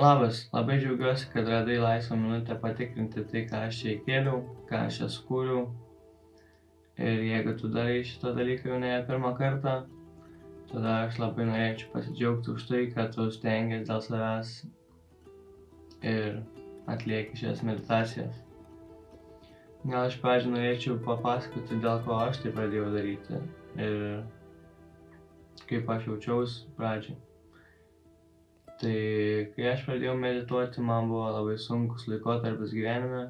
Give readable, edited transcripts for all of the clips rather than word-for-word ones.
Labas, labai džiaugiuosi, kad radai laisvą minutę patikrinti tai, ką aš čia įkėliau, ką aš čia sukūriau. Ir jeigu tu darai šitą dalyką jau ne pirmą kartą, tada aš labai norėčiau pasidžiaugti už tai, kad tu stengies dėl savęs ir atlieki šias meditacijas. Gal aš pradžią norėčiau papasakoti, dėl ko aš tai pradėjau daryti ir kaip aš jaučiausi pradžiai. Tai kai aš pradėjau medituoti, man buvo labai sunkus laikotarpis gyvenime.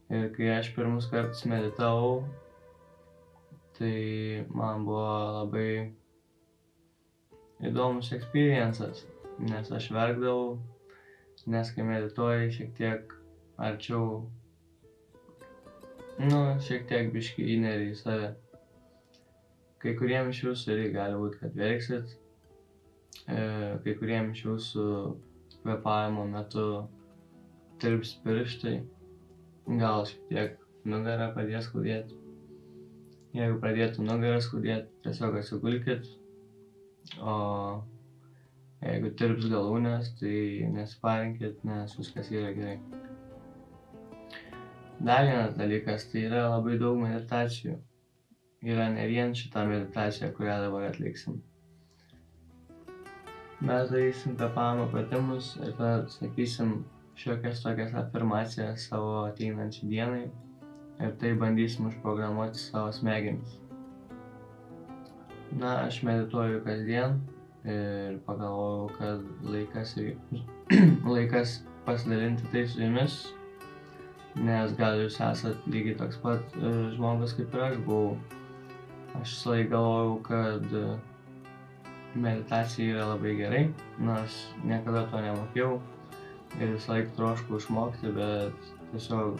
Ir kai aš pirmus kartus meditavau, tai man buvo labai įdomus experiences, nes aš verkdavau, nes kai medituoji šiek tiek arčiau, šiek tiek biškį įneri į save. Kai kuriem iš jūsų irgi gali būti, kad verksit, kai kuriem iš jūsų kvėpavimo metu tirps pirštai, gal šiek tiek nugarą pradės skaudėti. Jeigu pradėtų nugarą skaudėti, tiesiog atsigulkit, o jeigu tirps galūnės, tai nesiparinkit, nes viskas yra gerai. Dar vienas dalykas, tai yra labai daug meditacijų. Yra ne vien šita meditacija, kurią dabar atliksim. Mes darysim kvėpavimo pratimus ir tada sakysim šiokias tokias afirmacijas savo ateinančiai dienai ir tai bandysim užprogramuoti savo smegenis. Aš medituoju kasdien ir pagalvojau, kad laikas pasidalinti tai su jumis, nes gal jūs esat lygiai toks pat žmogus kaip ir aš buvau. Aš visąlaik galvojau, kad meditacija yra labai gerai, nors niekada to nemokėjau ir visąlaik troškau išmokti, bet tiesiog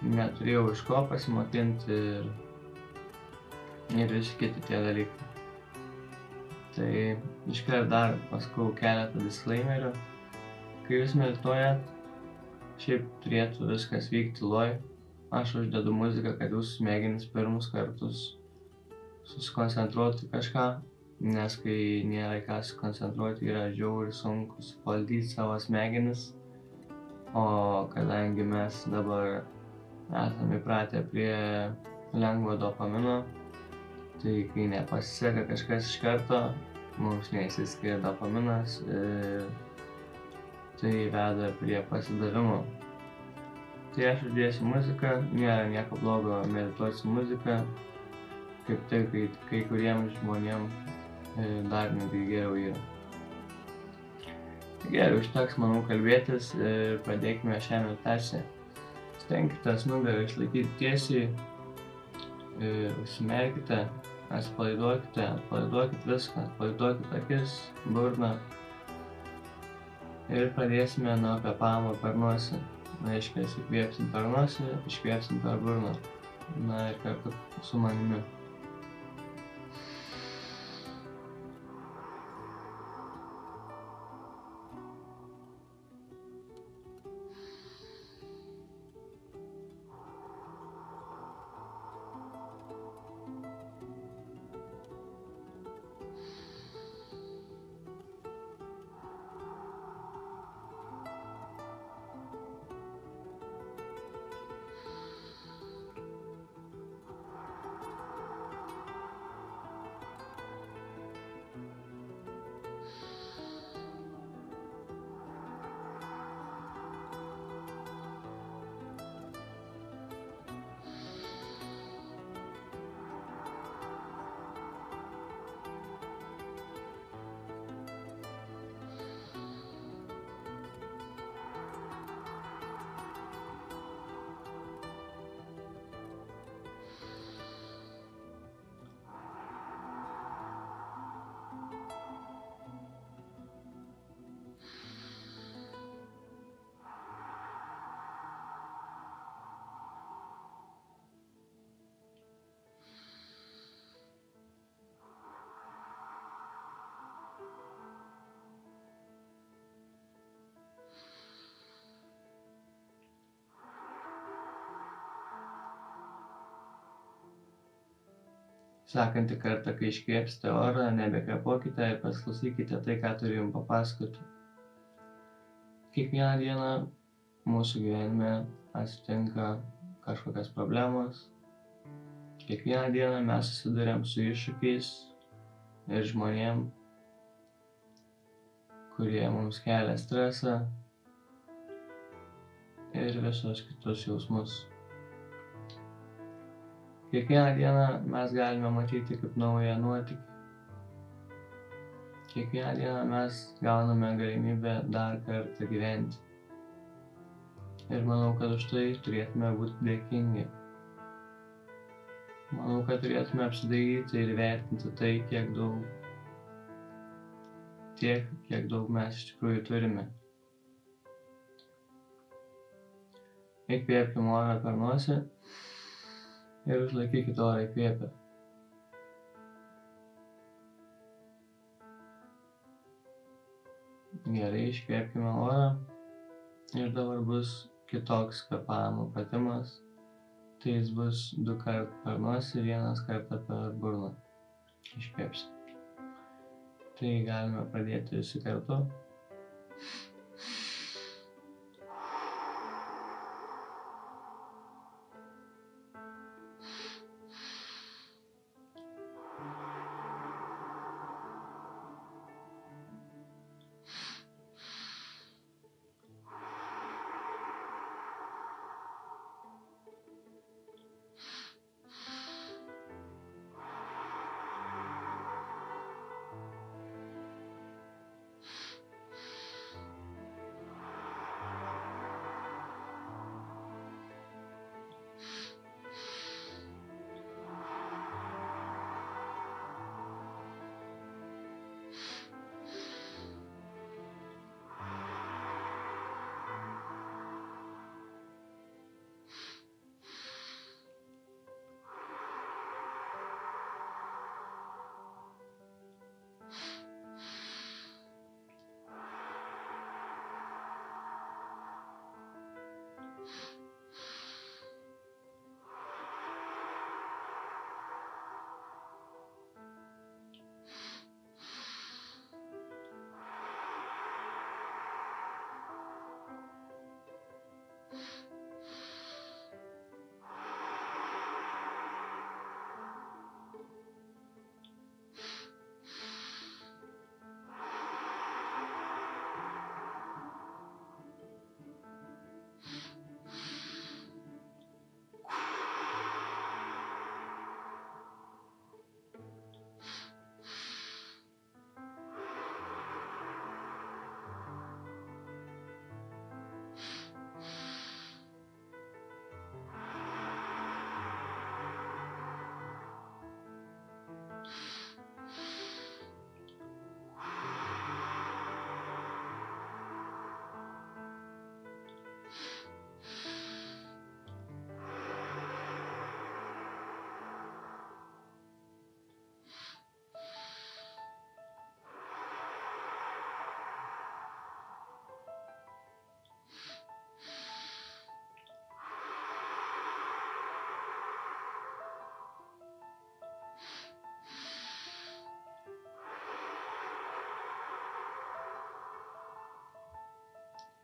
neturėjau iš ko pasimokinti ir visi kiti tie dalykai. Tai iškart dar pasakau keletą disclaimerių. Kai jūs medituojat, šiaip turėtų viskas vykti tyloj. Aš uždedu muziką, kad jūsų smegenys pirmus kartus susikoncentruotų kažką, nes kai nėra ką susikoncentruoti, yra žiauriai sunku suvaldyti savo smegenis, o kadangi mes dabar esame įpratę prie lengvo dopamino, tai kai nepasiseka kažkas iš karto, mums neišsiskiria dopaminas ir tai veda prie pasidavimo. Tai aš uždėsiu muziką, nėra nieko blogo medituoti su muzika, kaip tai kai kuriems žmonėms dar netgi geriau yra. Gerai, užteks manau kalbėtis ir pradėkime šią meditaciją. Stenkitės nugarą išlaikyti tiesiai, užsimerkite, atpalaiduokite viską, atpalaiduokite akis, burną ir pradėsime nuo kvėpavimo per nosį. Reiškia, įkvėpsim per nosį, iškvėpsim per burną. Ir kartu su manimi. Sekantį kartą, kai iškvėpsite orą, nebekvėpuokite ir pasiklausykite tai, ką turiu jums papasakoti. Kiekvieną dieną mūsų gyvenime atsitinka kažkokios problemos. Kiekvieną dieną mes susiduriam su iššūkiais ir žmonėm, kurie mums kelia stresą ir visus kitus jausmus. Kiekvieną dieną mes galime matyti kaip naują nuotykį. Kiekvieną dieną mes gauname galimybę dar kartą gyventi. Ir manau, kad už tai turėtume būti dėkingi. Manau, kad turėtume apsidairyti ir vertinti tai, kiek daug mes iš tikrųjų turime. Įkvėpkime orą per nosį ir užlaikykite orą įkvėpę. Gerai, iškvėpkime orą ir dabar bus kitoks kvėpavimo pratimas. Tai jis bus 2 kartus per nosį, 1 kartą per burną. Iškvėpsim. Tai galime pradėti visi kartu.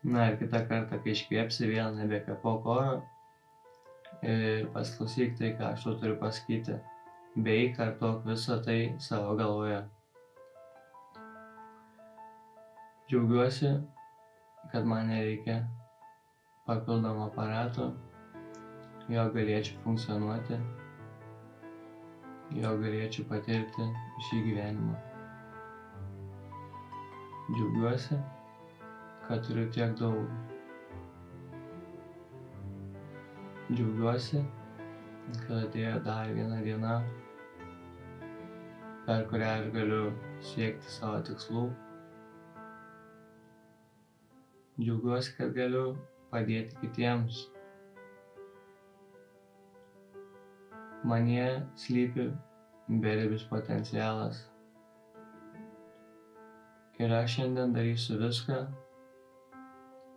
Na ir kitą kartą, kai iškvėpsi, vėl nebekvėpuok oro ir pasiklausyk tai, ką aš tau turiu pasakyti, bei kartok visą tai savo galvoje. Džiaugiuosi, kad man nereikia papildomo aparato, jo galėčiau funkcionuoti, jo galėčiau patirti šį gyvenimą. Džiaugiuosi, kad turiu tiek daug. Džiaugiuosi, kad atėjo dar viena diena, per kurią aš galiu siekti savo tikslų. Džiaugiuosi, kad galiu padėti kitiems. Manyje slypi beribis potencialas. Ir aš šiandien darysiu viską,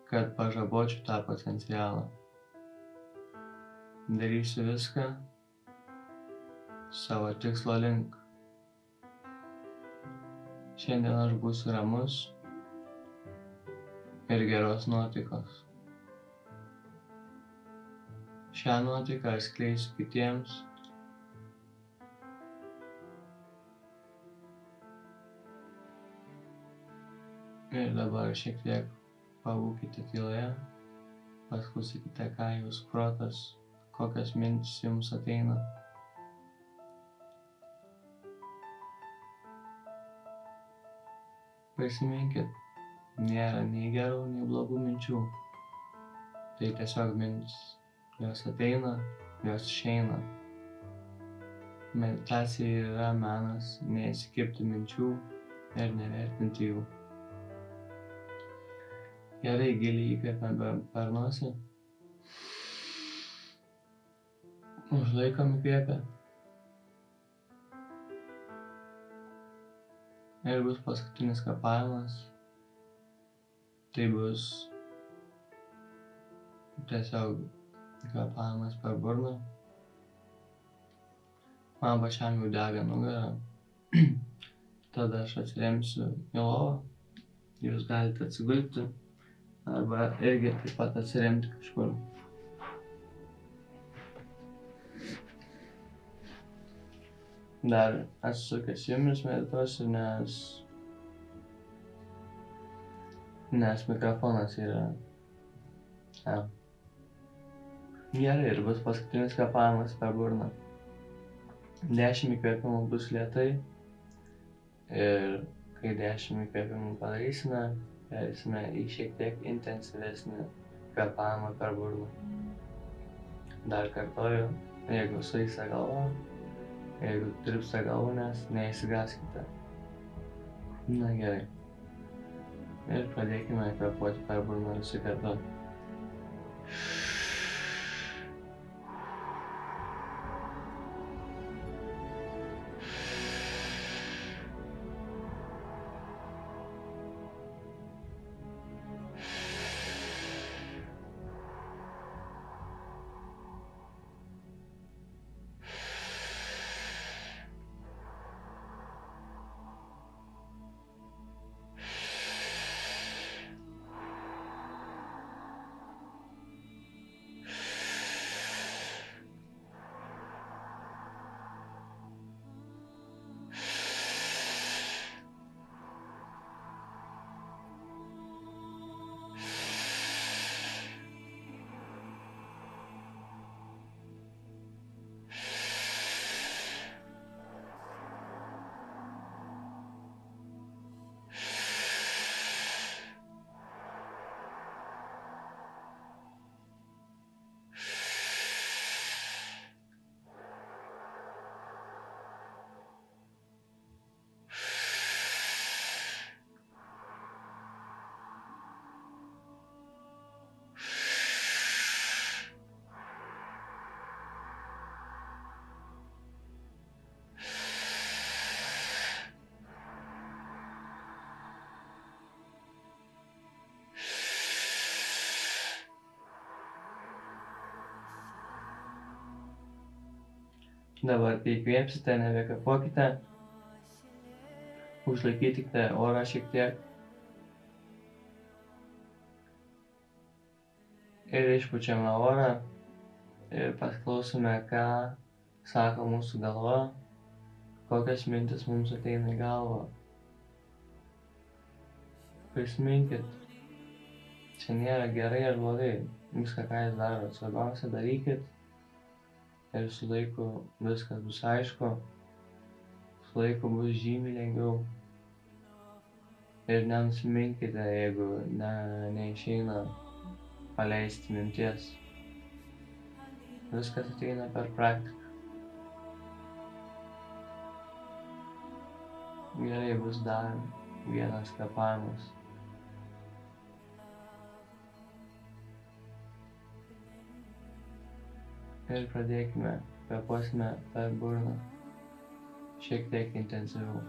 kad pažabočiau tą potencialą. Darysiu viską savo tikslo link. Šiandien aš būsiu ramus ir geros nuotaikos. Šią nuotaiką aš skleisiu kitiems. Ir dabar šiek tiek pabūkite tyloje, paklausykite, ką jūsų protas, kokios mintys jums ateina. Prisiminkit, nėra nei gerų, nei blogų minčių. Tai tiesiog mintis. Jos ateina, jos išeina. Meditacija yra menas neįsikibti minčių ir nevertinti jų. Gerai giliai įkvepiame per nosį. Užlaikom įkvėpę. Ir bus paskutinis kvėpavimas. Tai bus tiesiog kvėpavimas per burną. Man pačiam jau dega nugarą. Tada aš atsiremsiu į lovą. Jūs galite atsigulti arba irgi taip pat atsiremti kažkur. Dar atsisukęs jumis medituosiu, nes mikrofonas yra. Gerai, ir bus paskutinis kvėpavimas per burną. 10 įkvėpimų bus lėtai ir kai 10 įkvėpimų padarysime, perėsime į šiek tiek intensyvesnį kvėpavimą per burną. Dar kartoju, jeigu sueisa galva, jeigu tirpsta galūnės, neįsigąskite. Na gerai. Ir pradėkime kvėpuoti per burną visi kartu. Dabar, kai įkvėpsite, nebekvėpuokite. Užlaikykite orą šiek tiek. Ir išpučiame orą. Ir paklausome, ką sako mūsų galva, kokios mintis mums ateina į galvą. Prisiminkit, čia nėra gerai ar blogai. Viską, ką jūs darot, svarbiausia darykit. Ir su laiku viskas bus aišku, su laiku bus žymiai lengviau. Ir nenusiminkite, jeigu neišeina paleisti minties. Viskas ateina per praktiką. Gerai, bus dar vienas kvėpavimas. Ir pradėkime, kvėpuosime per burną, šiek tiek intensyviau.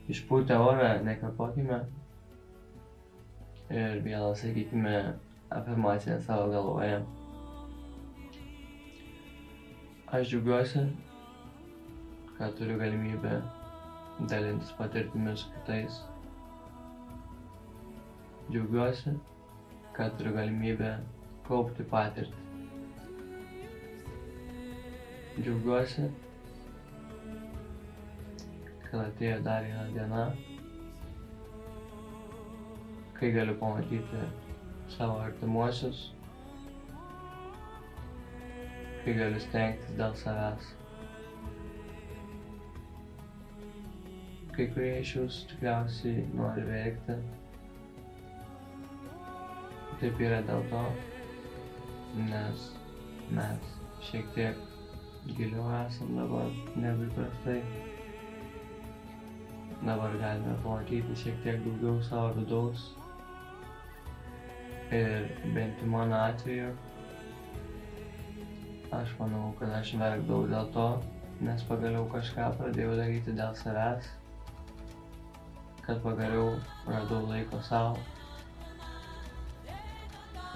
Išpūtę orą nekvėpuokime ir vėl sakykime afirmaciją savo galvoje. Aš džiaugiuosi, kad turiu galimybę dalintis patirtimis su kitais. Džiaugiuosi, kad turiu galimybę kaupti patirtį. Džiaugiuosi, kad atėjo dar viena diena, kai galiu pamatyti savo artimuosius, kai galiu stengtis dėl savęs. Kai kurie iš jūsų tikriausiai nori verkti. Taip yra dėl to, nes mes šiek tiek giliau esam dabar negu įprastai. Dabar galime pamatyti šiek tiek daugiau savo vidaus. Ir bent jau mano atveju, aš manau, kad aš verkdavau dėl to, nes pagaliau kažką pradėjau daryti dėl savęs, kad pagaliau radau laiko savo.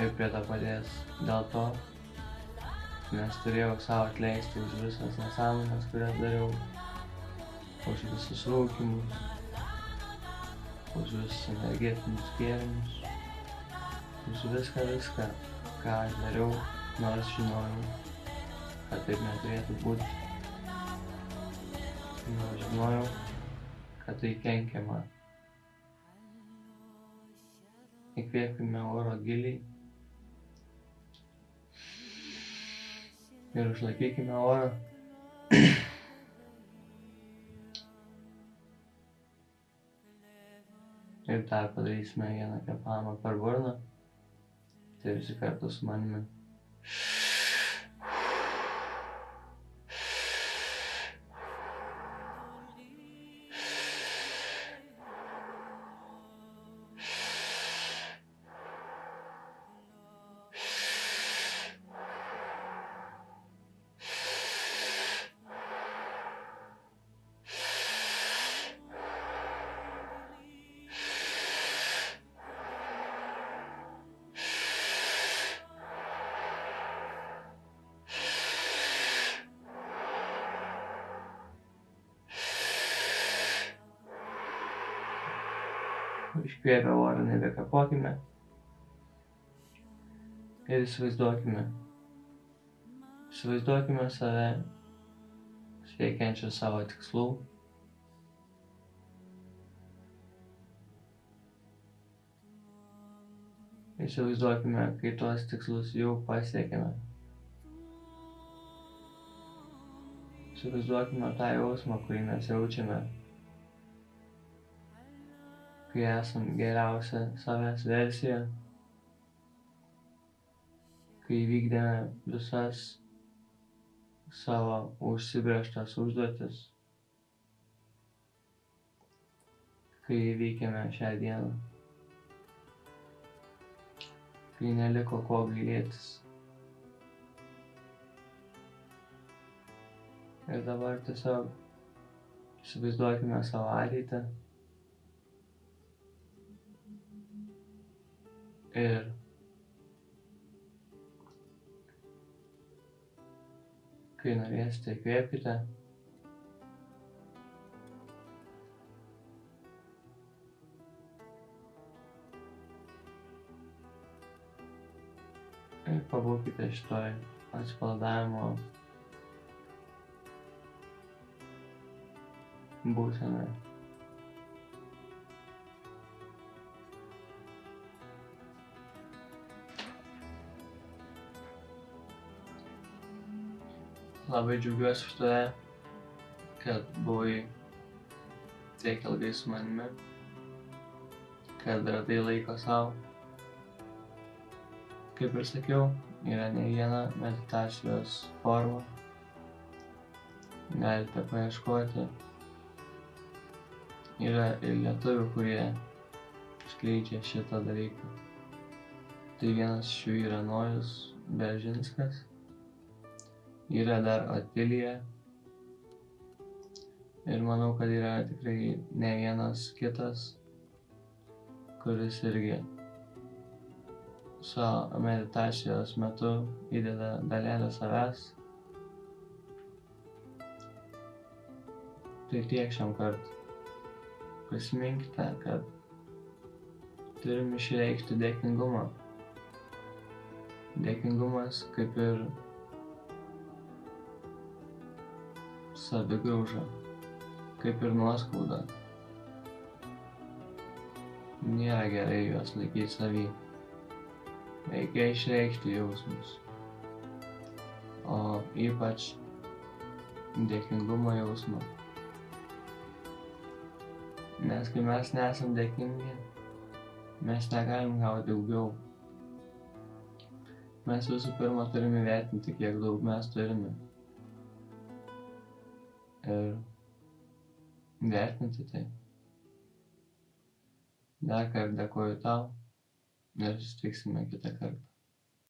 Ir prie to paties dėl to, nes turėjau savo atleisti už visas nesąmones, kurias dariau, už visus rūkymus, už visus energetinius gėrimus, už viską, ką aš dariau, nors žinojau, kad taip neturėtų būti. Nors žinojau, kad tai kenkia man. Įkvėpkime oro giliai ir užlaikykime orą. Ir dar padarysime vieną kvėpavimą per burną. Tai visi kartu su manimi. Iškvėpę orą nebekvėpuokime ir įsivaizduokime save siekiančią savo tikslų. Įsivaizduokime, kai tuos tikslus jau pasiekėme. Įsivaizduokime tą jausmą, kurį mes jaučiame, kai esam geriausia savęs versija, kai įvykdėme visas savo užsibrėžtas užduotis, kai įveikėme šią dieną, kai neliko ko gailėtis. Ir dabar tiesiog įsivaizduokime savo ateitį. Ir kai norėsite, įkvėpkite. Ir pabūkite šitoj atsipalaidavimo būsenoje. Labai džiaugiuosi už tave, kad buvai tiek ilgai su manimi, kad radai laiko savo. Kaip ir sakiau, yra ne viena meditacijos forma. Galite paieškoti. Yra ir lietuvių, kurie skleidžia šitą dalyką. Tai vienas iš jų yra Nojus Beržinskas. Yra dar Otilija, Ir manau, kad yra tikrai ne vienas kitas, kuris irgi savo meditacijos metu įdeda dalelę savęs. Tai tiek šiam kartui. Prisiminkite, kad turim išreikšti dėkingumą. Dėkingumas kaip ir savigrauža, kaip ir nuoskauda. Nėra gerai juos laikyti savy. Reikia išreikšti jausmus. O ypač dėkingumo jausmą. Nes kai mes nesam dėkingi, mes negalim gauti daugiau. Mes visų pirma turime įvertinti, kiek daug mes turime. Ir vertinti tai. Dar kartą dėkoju tau ir susitiksime kitą kartą.